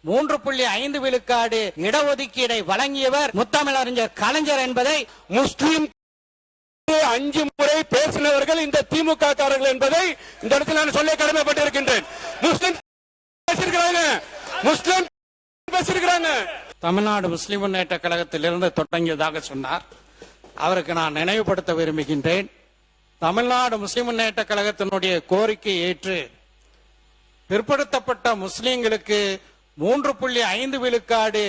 3.5 விழுக்காடு இடஒதுக்கீடை வழங்கியவர் முத்தமிழறிஞர் கலைஞர் என்பதை முஸ்லிம் 5 முறை பேசினவர்கள் இந்த திமுக காரர்கள் என்பதை இந்த இடத்தில் நான் சொல்ல கடமைப்பட்டிருக்கின்றேன். முஸ்லிம் பேசியிருக்கிறாங்க. தமிழ்நாடு முஸ்லிம் முன்னேற்ற கழகத்திலிருந்து தொடங்கியதாக சொன்னார். அவருக்கு நான் நினைவுபடுத்த விரும்புகின்றேன். தமிழ்நாடு முஸ்லிம் முன்னேற்ற கழகத்தினுடைய கோரிக்கை ஏற்று பிற்படுத்தப்பட்ட முஸ்லிம்களுக்கு 3.5 விழுக்காடு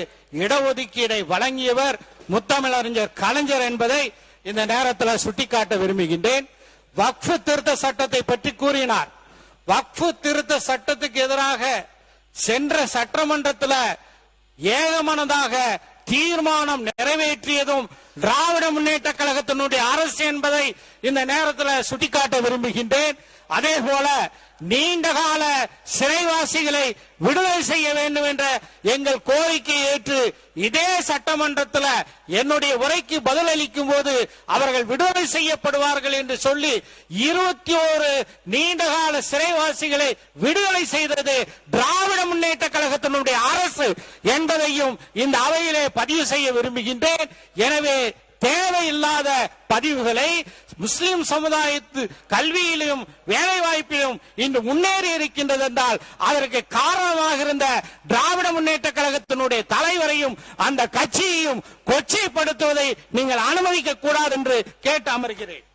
இடஒதுக்கீடை வழங்கியவர் முத்தமிழறிஞர் கலைஞர் என்பதை இந்த நேரத்தில் சுட்டிக்காட்ட விரும்புகின்றேன். வக்ஃபு திருத்த சட்டத்தை பற்றி கூறினார். வக்ஃபு திருத்த சட்டத்துக்கு எதிராக சென்ற சட்டமன்றத்தில் ஏகமனதாக தீர்மானம் நிறைவேற்றியதும் திராவிட முன்னேற்ற கழகத்தினுடைய அரசு என்பதை இந்த நேரத்தில் சுட்டிக்காட்ட விரும்புகின்றேன். அதே போல நீண்டகால சிறைவாசிகளை விடுதலை செய்ய வேண்டும் என்ற எங்கள் கோரிக்கையை ஏற்று இதே சட்டமன்றத்தில் என்னுடைய உரைக்கு பதிலளிக்கும் போது அவர்கள் விடுதலை செய்யப்படுவார்கள் என்று சொல்லி 21 நீண்டகால சிறைவாசிகளை விடுதலை செய்தது திராவிட முன்னேற்ற கழகத்தினுடைய அரசு என்பதையும் இந்த அவையிலே பதிவு செய்ய விரும்புகின்றேன். எனவே தேவையில்லாத பதிவுகளை முஸ்லிம் சமுதாயத்து கல்வியிலும் வேலை வாய்ப்பிலும் இன்று முன்னேறி இருக்கின்றது என்றால் அதற்கு காரணமாக இருந்த திராவிட முன்னேற்ற கழகத்தினுடைய தலைவரையும் அந்த கட்சியையும் கொச்சைப்படுத்துவதை நீங்கள் அனுமதிக்க கூடாது என்று கேட்டு அமர்கிறேன்.